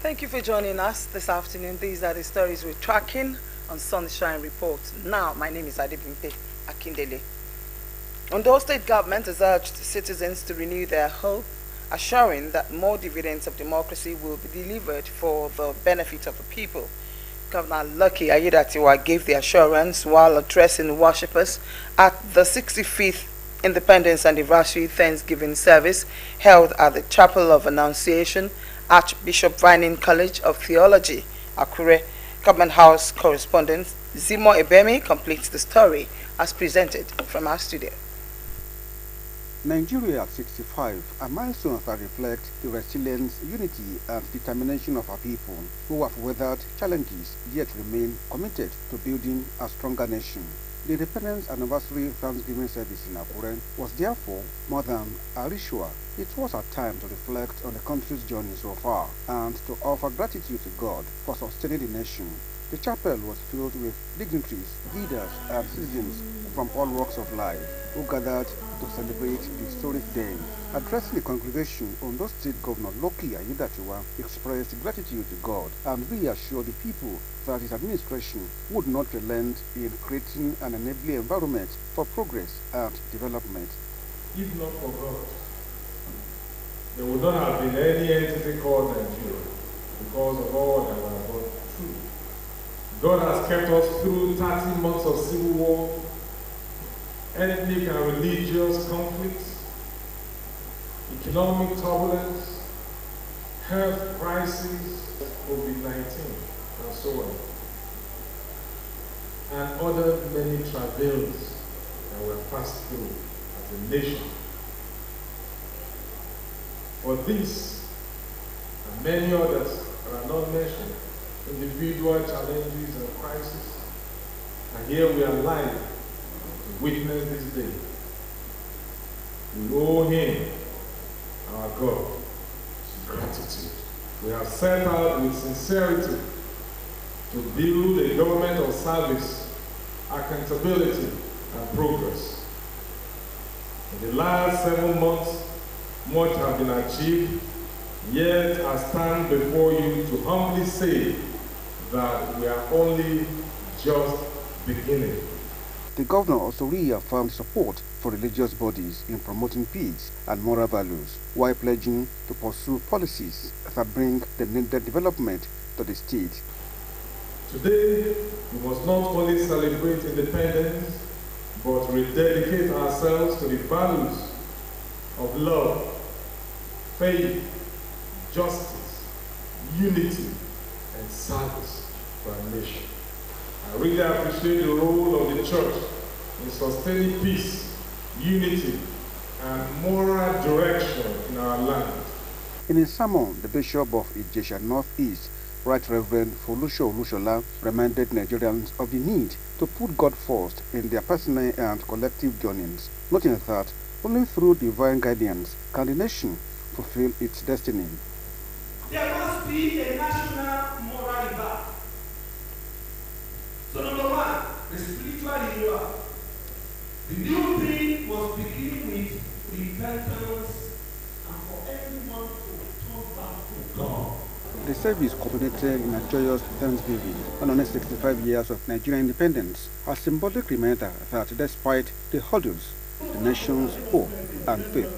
Thank you for joining us this afternoon. These are the stories we're tracking on Sunshine Report. Now, my name is Adebimpe Akindele. Ondo State government has urged citizens to renew their hope, assuring that more dividends of democracy will be delivered for the benefit of the people. Governor Lucky Aiyedatiwa gave the assurance while addressing worshippers at the 65th Independence Anniversary Thanksgiving service held at the Chapel of Annunciation, Archbishop Vining College of Theology, Akure. Government House correspondent Zimo Ebemi completes the story as presented from our studio. Nigeria at 65, a milestone that reflects the resilience, unity and determination of our people who have weathered challenges yet remain committed to building a stronger nation. The Independence Anniversary Thanksgiving service in Akure was therefore more than a ritual. It was a time to reflect on the country's journey so far and to offer gratitude to God for sustaining the nation. The chapel was filled with dignitaries, leaders and citizens from all walks of life who gathered to celebrate the historic day. Addressing the congregation, Ondo State Governor Lucky Aiyedatiwa expressed gratitude to God and reassured the people that his administration would not relent in creating an enabling environment for progress and development. If not for God, there would not have been any entity called Nigeria because of all that we have gone through. God has kept us through 30 months of civil war, ethnic and religious conflicts, economic turbulence, health crisis, COVID-19, and so on, and other many travails that were passed through as a nation. For this and many others that are not mentioned, individual challenges and crises, and here we are alive to witness this day. We owe him, our God, gratitude. We have set out with sincerity to build a government of service, accountability, and progress. In the last 7 months, much has been achieved, yet I stand before you to humbly say that we are only just beginning. The governor also reaffirmed support for religious bodies in promoting peace and moral values, while pledging to pursue policies that bring the needed development to the state. Today, we must not only celebrate independence, but rededicate ourselves to the values of love, faith, justice, unity, and service for our nation. I really appreciate the role of the church in sustaining peace, unity, and moral direction in our land. In his sermon, the Bishop of Ijesha Northeast, Right Reverend Folusho Olushola, reminded Nigerians of the need to put God first in their personal and collective journeys, noting that only through divine guidance can the nation fulfill its destiny. There must be a national moral rebirth. So number one, the spiritual renewal. The new thing was beginning with repentance and for everyone to turn back to God. The service culminated in a joyous Thanksgiving on the next 65 years of Nigerian independence, a symbolic reminder that despite the hurdles, the nation's hope and faith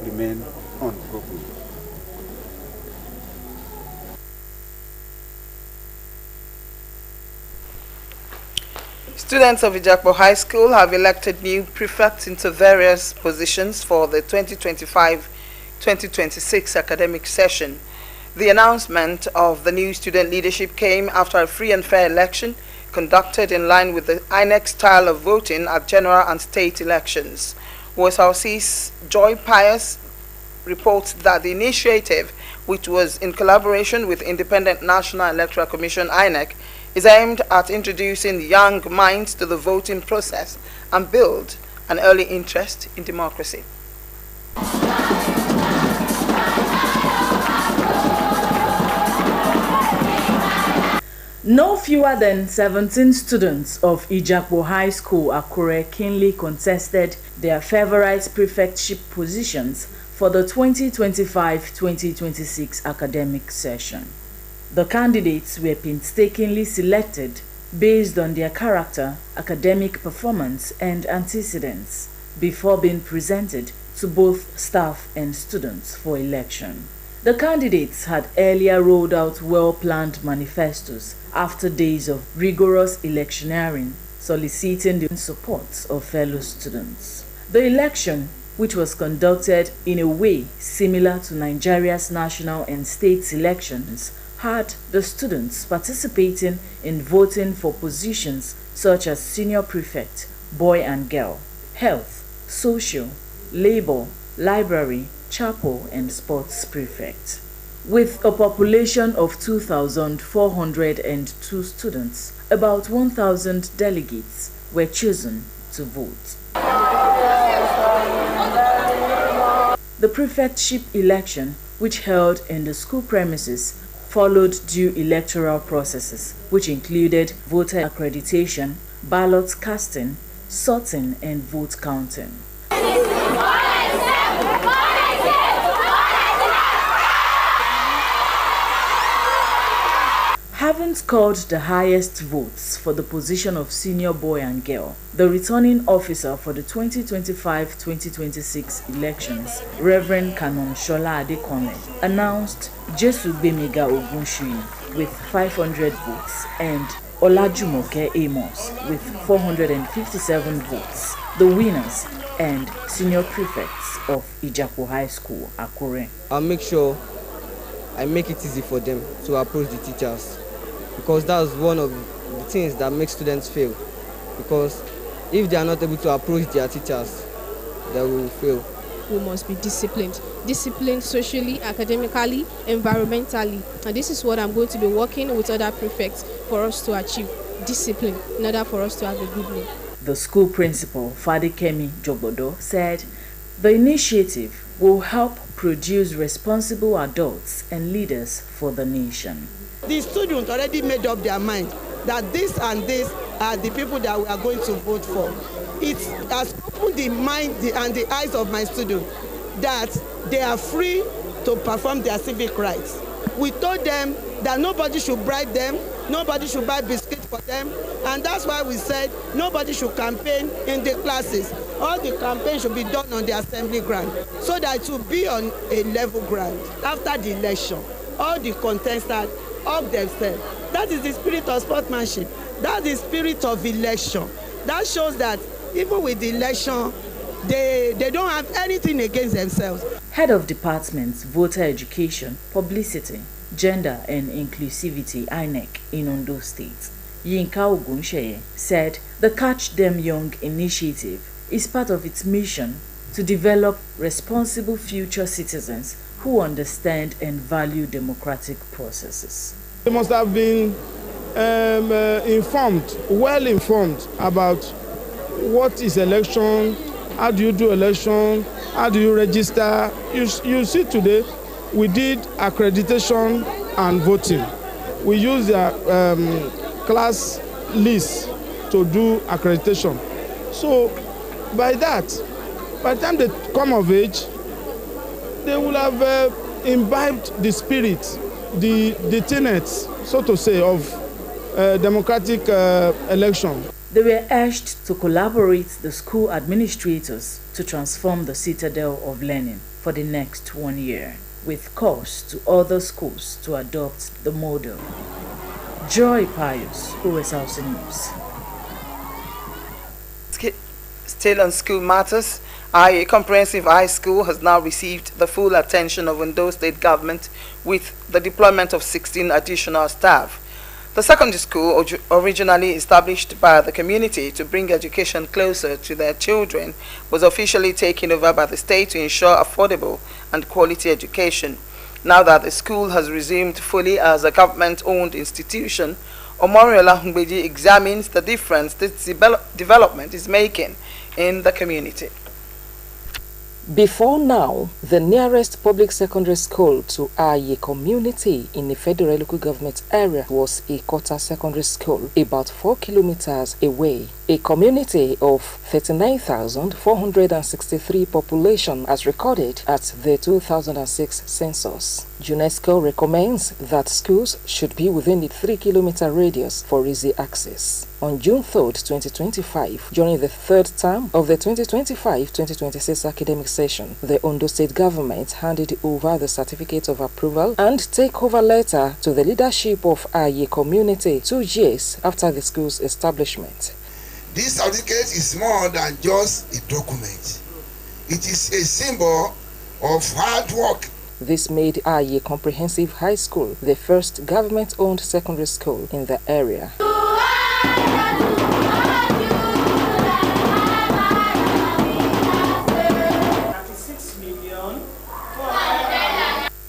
remain unbroken. Students of Ijakpo High School have elected new prefects into various positions for the 2025-2026 academic session. The announcement of the new student leadership came after a free and fair election conducted in line with the INEC style of voting at general and state elections. Osrc's Joy Pius reports that the initiative, which was in collaboration with Independent National Electoral Commission INEC, is aimed at introducing young minds to the voting process and build an early interest in democracy. No fewer than 17 students of Ijakpo High School, Akure, keenly contested their favorite prefectship positions for the 2025-2026 academic session. The candidates were painstakingly selected based on their character, academic performance, and antecedents before being presented to both staff and students for election. The candidates had earlier rolled out well-planned manifestos after days of rigorous electioneering, soliciting the support of fellow students. The election, which was conducted in a way similar to Nigeria's national and state elections, had the students participating in voting for positions such as senior prefect, boy and girl, health, social, labor, library, chapel, and sports prefect. With a population of 2,402 students, about 1,000 delegates were chosen to vote. The prefectship election, which held in the school premises, followed due electoral processes, which included voter accreditation, ballot casting, sorting, and vote counting. Having scored the highest votes for the position of senior boy and girl, the returning officer for the 2025-2026 elections, Reverend Canon Shola Adekonle, announced Jesu Bemiga Ogunshui with 500 votes and Olajumoke Amos with 457 votes, the winners and senior prefects of Ijakpo High School, Akure. I'll make sure I make it easy for them to approach the teachers, because that's one of the things that makes students fail. Because if they are not able to approach their teachers, they will fail. We must be disciplined socially, academically, environmentally. And this is what I'm going to be working with other prefects for us to achieve discipline in order for us to have a good name. The school principal, Fadikemi Jobodo, said the initiative will help produce responsible adults and leaders for the nation. The students already made up their mind that this and this are the people that we are going to vote for. It has opened the mind and the eyes of my students that they are free to perform their civic rights. We told them that nobody should bribe them, nobody should buy biscuits for them, and that's why we said nobody should campaign in the classes. All the campaign should be done on the assembly ground so that it will be on a level ground. After the election, all the contestants up themselves. That is the spirit of sportsmanship. That's the spirit of election. That shows that even with the election, they don't have anything against themselves. Head of Departments, Voter Education, Publicity, Gender and Inclusivity, INEC, in Ondo State, Yinka Ogunsheye, said the Catch Them Young initiative is part of its mission to develop responsible future citizens who understand and value democratic processes. They must have been well informed about what is election, how do you do election, how do you register. You see today, we did accreditation and voting. We use their class list to do accreditation. So by the time they come of age, they will have imbibed the spirit, the tenets, so to say, of democratic election. They were urged to collaborate the school administrators to transform the citadel of learning for the next 1 year, with calls to other schools to adopt the model. Joy Pius, Osrc News. Still on school matters, a comprehensive high school has now received the full attention of Ondo State government with the deployment of 16 additional staff. The secondary school, originally established by the community to bring education closer to their children, was officially taken over by the state to ensure affordable and quality education. Now that the school has resumed fully as a government-owned institution, Omoriola Ngbeji examines the difference this development is making in the community. Before now, the nearest public secondary school to Aye community in the federal local government area was a Kota secondary school about 4 kilometers away. A community of 39,463 population as recorded at the 2006 census. UNESCO recommends that schools should be within the 3-kilometer radius for easy access. On June 3rd, 2025, during the third term of the 2025-2026 academic session, the Ondo State government handed over the certificate of approval and takeover letter to the leadership of Aye community 2 years after the school's establishment. This certificate is more than just a document. It is a symbol of hard work. This made Aye Comprehensive High School the first government-owned secondary school in the area.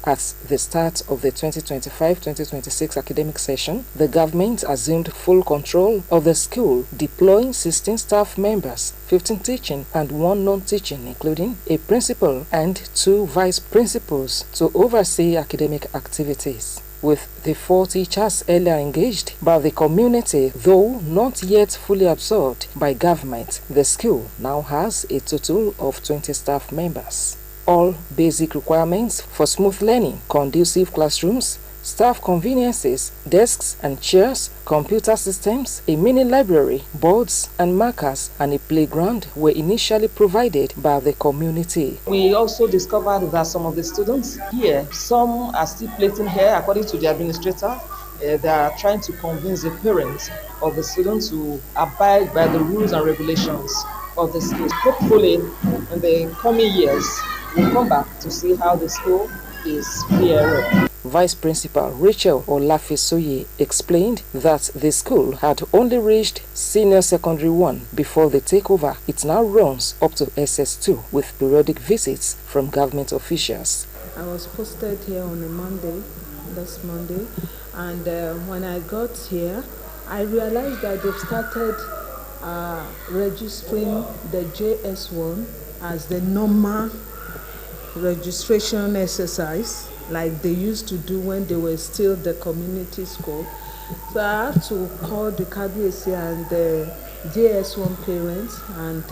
At the start of the 2025-2026 academic session, the government assumed full control of the school, deploying 16 staff members, 15 teaching and 1 non-teaching, including a principal and 2 vice principals to oversee academic activities. With the 4 teachers earlier engaged by the community, though not yet fully absorbed by government, the school now has a total of 20 staff members. All basic requirements for smooth learning, conducive classrooms, staff conveniences, desks and chairs, computer systems, a mini library, boards and markers, and a playground were initially provided by the community. We also discovered that some of the students here, some are still plaiting hair according to the administrator. They are trying to convince the parents of the students to abide by the rules and regulations of the school. Hopefully, in the coming years, we'll come back to see how the school is faring. Vice Principal Rachel Olafisoye explained that the school had only reached Senior Secondary 1 before the takeover. It now runs up to SS2 with periodic visits from government officials. I was posted here on a Monday, this Monday, and when I got here, I realized that they've started registering the JS1 as the normal registration exercise like they used to do when they were still the community school. So I had to call the KBSC and the JS1 parents and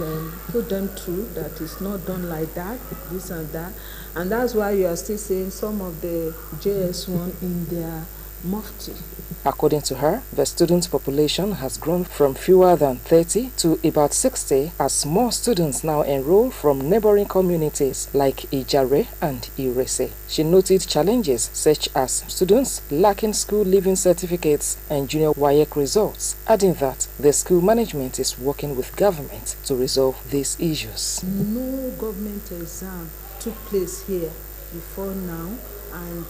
put them through that it's not done like that, this and that. And that's why you are still seeing some of the JS1 in their mufti. According to her, the student population has grown from fewer than 30 to about 60 as more students now enroll from neighboring communities like Ijare and Irese. She noted challenges such as students lacking school leaving certificates and junior WAEC results, adding that the school management is working with government to resolve these issues. No government exam took place here before now, and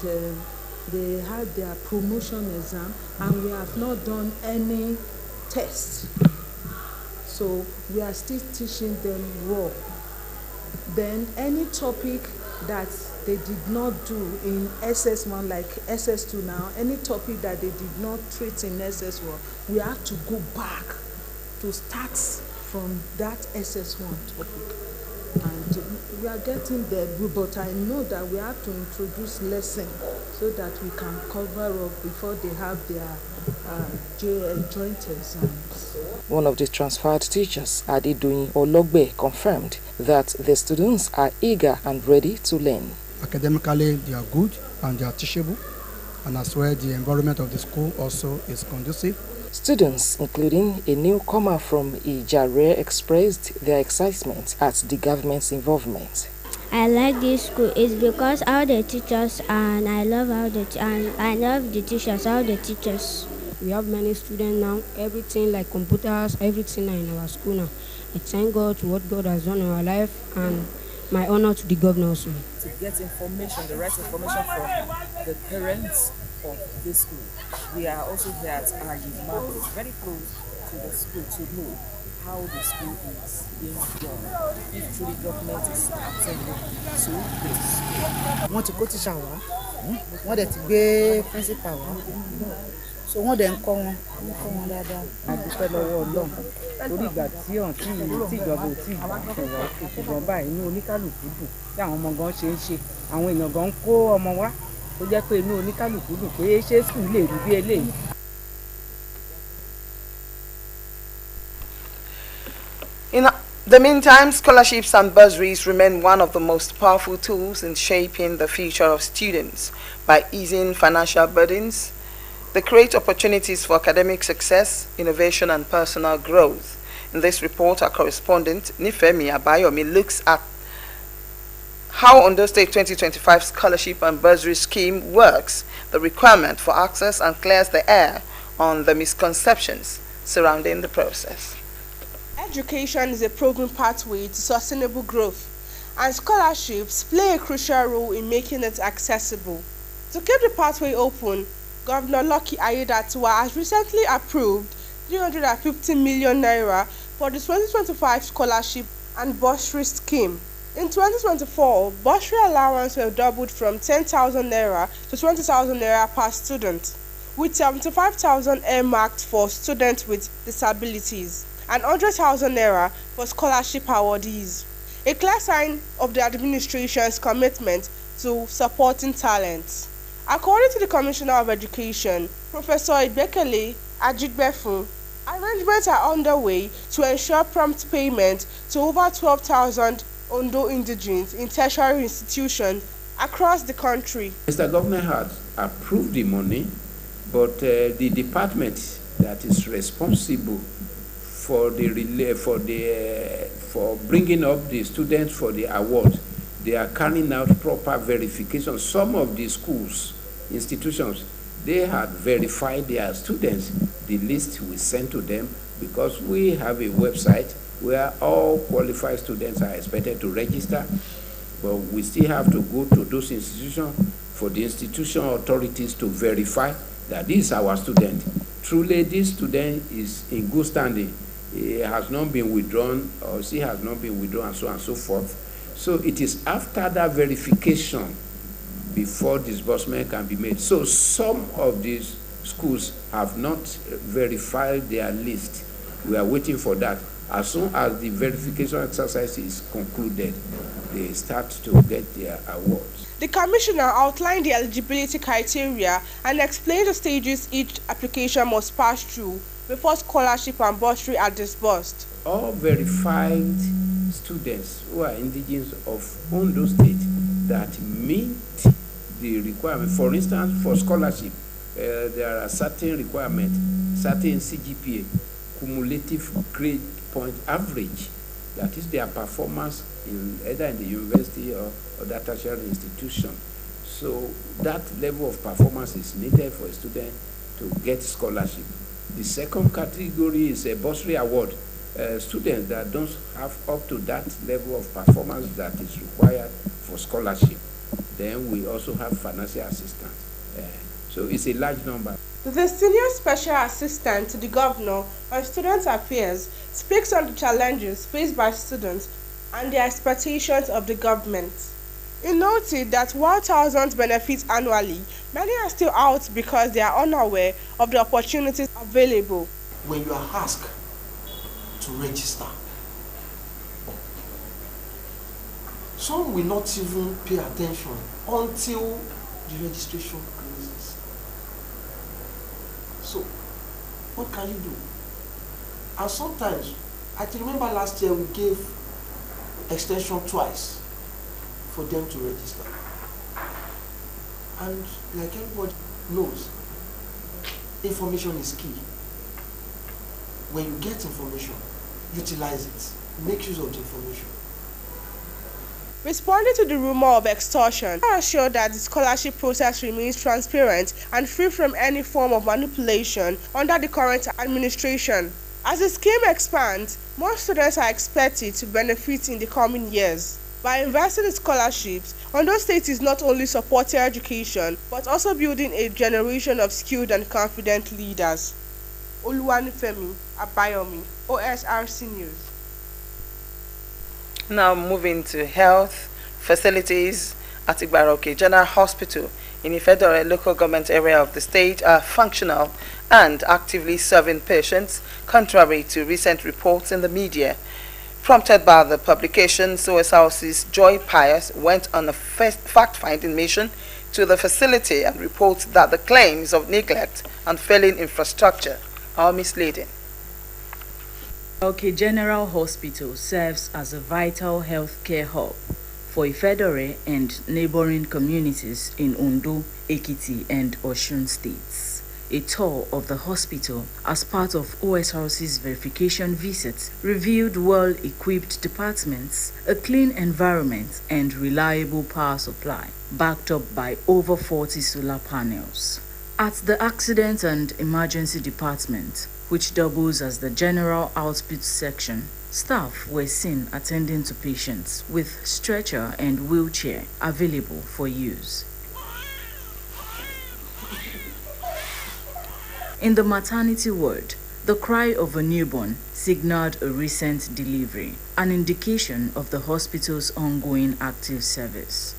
they had their promotion exam and we have not done any test. So we are still teaching them raw. Then any topic that they did not do in SS1 like SS2 now, any topic that they did not treat in SS1, we have to go back to start from that SS1 topic. And we are getting there, but I know that we have to introduce lesson so that we can cover up before they have their joint exams. One of the transferred teachers, Adedun Ologbe, confirmed that the students are eager and ready to learn. Academically, they are good and they are teachable, and as well the environment of the school also is conducive. Students, including a newcomer from Ijare, expressed their excitement at the government's involvement. I like this school. It's because how they teach us, and I love the teachers, how they teach us. We have many students now. Everything like computers, everything are in our school now. I thank God to what God has done in our life, and my honor to the governor also. To get information, the right information from the parents of this school. We are also here at Aye Market, very close to the school, to know how the school is being done, if truly government is attending to this. Wọ́n ti kó tíṣà wá, wọ́n dẹ̀ ti gbé principal wá, so wọ́n dẹ̀ ń kọ́ wọn dáadáa. A dúpẹ́ lọ́wọ́ Ọlọ́run torí ìgbà tí ìjọba ò tí ì gbà ṣùgbọ́n báyìí inú oníkálùkù dùn tí àwọn ọmọ gan ṣe ń ṣe, àwọn èèyàn gan ń kó ọmọ wá. Ó jẹ́ pé inú oníkálùkù dùn pé ṣé skul lè rí bí eléyìí. the meantime, scholarships and bursaries remain one of the most powerful tools in shaping the future of students. By easing financial burdens, they create opportunities for academic success, innovation, and personal growth. In this report, our correspondent, Nifemi Abayomi, looks at how Ondo State 2025 Scholarship and Bursary Scheme works, the requirement for access, and clears the air on the misconceptions surrounding the process. Education is a proven pathway to sustainable growth, and scholarships play a crucial role in making it accessible. To keep the pathway open, Governor Lucky Aiyedatiwa has recently approved 350 million naira for the 2025 Scholarship and Bursary Scheme. In 2024, bursary allowance were doubled from 10,000 naira to 20,000 naira per student, with 75,000 earmarked for students with disabilities and 100,000 naira for scholarship awardees, a clear sign of the administration's commitment to supporting talent. According to the Commissioner of Education, Professor Ibekele Ajigbefun, arrangements are underway to ensure prompt payment to over 12,000 Ondo indigenes in tertiary institutions across the country. Mr. Governor has approved the money, but the department that is responsible for bringing up the students for the award, they are carrying out proper verification. Some of the schools, institutions, they had verified their students. The list we sent to them, because we have a website where all qualified students are expected to register, but we still have to go to those institutions for the institution authorities to verify that this is our student. Truly, this student is in good standing. He has not been withdrawn, or she has not been withdrawn, and so on and so forth. So it is after that verification before disbursement can be made. So some of these schools have not verified their list. We are waiting for that. As soon as the verification exercise is concluded, they start to get their awards. The Commissioner outlined the eligibility criteria and explained the stages each application must pass through before scholarship and bursary are disbursed. All verified students who are indigenous of Ondo State that meet the requirement, for instance, for scholarship, there are certain requirements, certain CGPA, cumulative grade point average, that is their performance in either in the university or that tertiary institution. So that level of performance is needed for a student to get scholarship. The second category is a bursary award. Students that don't have up to that level of performance that is required for scholarship. Then we also have financial assistance. So it's a large number. The Senior Special Assistant to the Governor on Student Affairs speaks on the challenges faced by students and their expectations of the government. He noted that while thousands benefit annually, many are still out because they are unaware of the opportunities available. When you are asked to register, some will not even pay attention until the registration closes. So, what can you do? And sometimes, I can remember last year we gave extension twice for them to register. And like everybody knows, information is key. When you get information, utilize it. Make use of the information. Responding to the rumor of extortion, I assure that the scholarship process remains transparent and free from any form of manipulation under the current administration. As the scheme expands, more students are expected to benefit in the coming years. By investing in scholarships, Ondo State is not only supporting education, but also building a generation of skilled and confident leaders. Oluwanifemi Abayomi, Osrc News. Now moving to health facilities at Igbaroke General Hospital in the federal local government area of the state are functional and actively serving patients, contrary to recent reports in the media. Prompted by the publication, Osrc's Joy Pius went on a fact-finding mission to the facility and reports that the claims of neglect and failing infrastructure are misleading. Osrc General Hospital serves as a vital healthcare hub for Ifedore and neighboring communities in Ondo, Ekiti, and Osun states. A tour of the hospital as part of OSRC's verification visit revealed well-equipped departments, a clean environment, and reliable power supply, backed up by over 40 solar panels. At the Accident and Emergency Department, which doubles as the General Output Section, staff were seen attending to patients with stretcher and wheelchair available for use. In the maternity ward, the cry of a newborn signaled a recent delivery, an indication of the hospital's ongoing active service.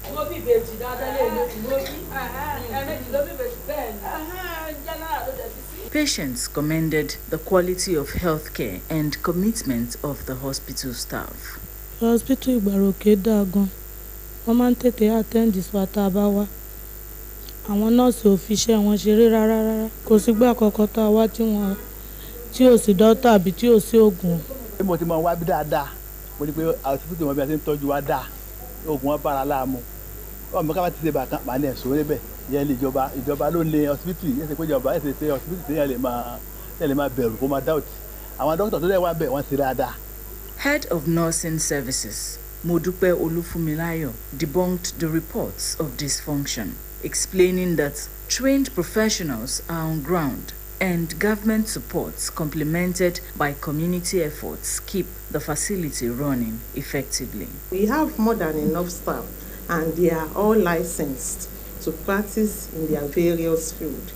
Patients commended the quality of healthcare and commitment of the hospital staff. Hospital Igbaroke Dagon, wọ́n máa ń tètè attend wa tá a bá wá. Àwọn nọ́ọ̀sì ò fi iṣẹ́ wọn ṣeré rárá. Kò sígbà kankan tá a wá tí ò sí dọ́tà àbí tí ò sí oògùn. Mo ti máa wá bí dáadáa, mo ní pé hospital wọn bí a ṣe ń tọ́jú wa dáa, oògùn wọn bára láàmú. Ọmọ ká bá ti ṣe bàkan màá ní ẹ̀sùn níbẹ̀. Yẹn lè ìjọba ló lé hospital yìí, ẹ̀sìn pé ìjọba ẹ̀sìn ṣe hospital tí yẹn lè máa bẹ̀rù kó máa doubt. Àwọn dókítà tó dẹ̀ wá bẹ̀ wọ́n ṣe dáadáa. Head of Nursing Services, Modupe Olufumilayo, debunked the reports of dysfunction, explaining that trained professionals are on ground and government supports complemented by community efforts keep the facility running effectively. We have more than enough staff and they are all licensed to practice in their various fields.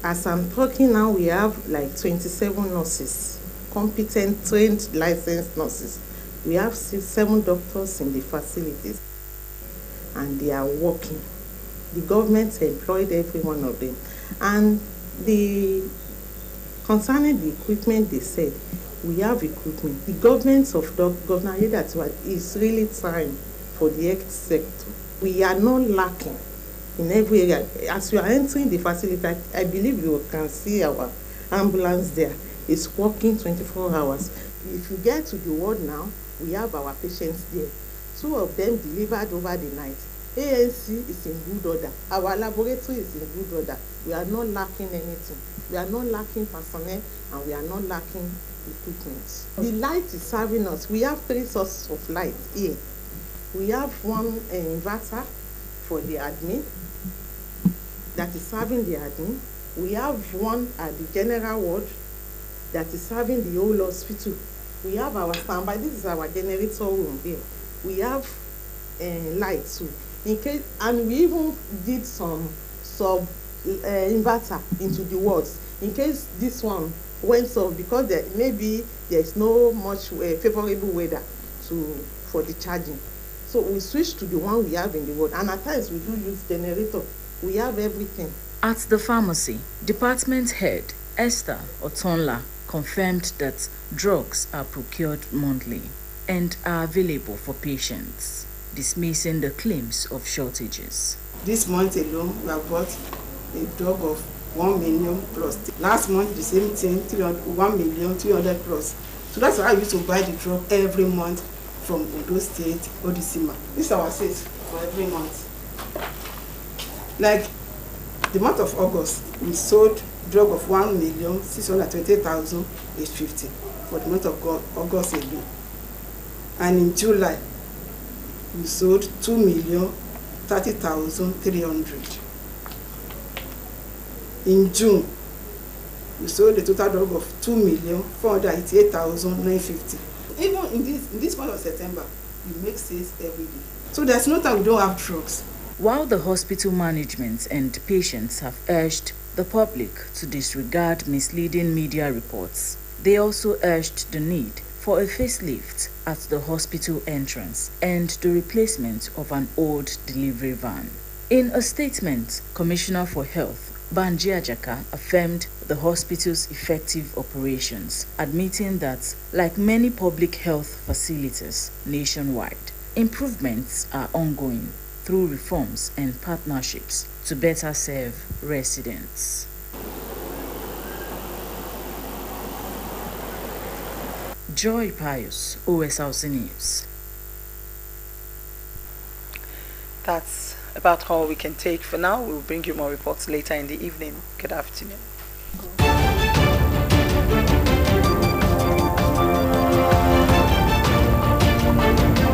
As I'm talking now, we have like 27 nurses, competent, trained, licensed nurses. We have 7 doctors in the facilities and they are working. The government employed every one of them. And concerning the equipment, they said, we have equipment. The government of Governor Ayedatiwa is really trying for the health sector. We are not lacking in every area. As you are entering the facility, I believe you can see our ambulance there. It's working 24 hours. If you get to the ward now, we have our patients there. 2 of them delivered over the night. ANC is in good order. Our laboratory is in good order. We are not lacking anything. We are not lacking personnel and we are not lacking equipment. The light is serving us. We have 3 sources of light here. We have one inverter for the admin that is serving the admin. We have one at the general ward that is serving the whole hospital. We have our standby. This is our generator room here. We have light too. In case, and we even did some inverter into the wards in case this one went off because maybe there's no much favorable weather for the charging. So we switched to the one we have in the ward, and at times we do use generator. We have everything. At the pharmacy, department head Esther Otonla confirmed that drugs are procured monthly and are available for patients, dismissing the claims of shortages. This month alone, we have bought a drug of 1 million plus. Last month, the same thing, 1,300,000 plus. So that's why I used to buy the drug every month from Ondo State, Odisima. This is our sales for every month. Like the month of August, we sold drug of 1,620,850 for the month of August alone. And in July, we sold 2,030,300. In June, we sold a total drug of 2,488,950. Even in this month of September, we make sales every day. So there's no time we don't have drugs. While the hospital management and patients have urged the public to disregard misleading media reports, they also urged the need for a facelift at the hospital entrance and the replacement of an old delivery van. In a statement, Commissioner for Health Banji Ajaka affirmed the hospital's effective operations, admitting that, like many public health facilities nationwide, improvements are ongoing through reforms and partnerships to better serve residents. Joy Pius, OSRC News. That's about all we can take for now. We'll bring you more reports later in the evening. Good afternoon.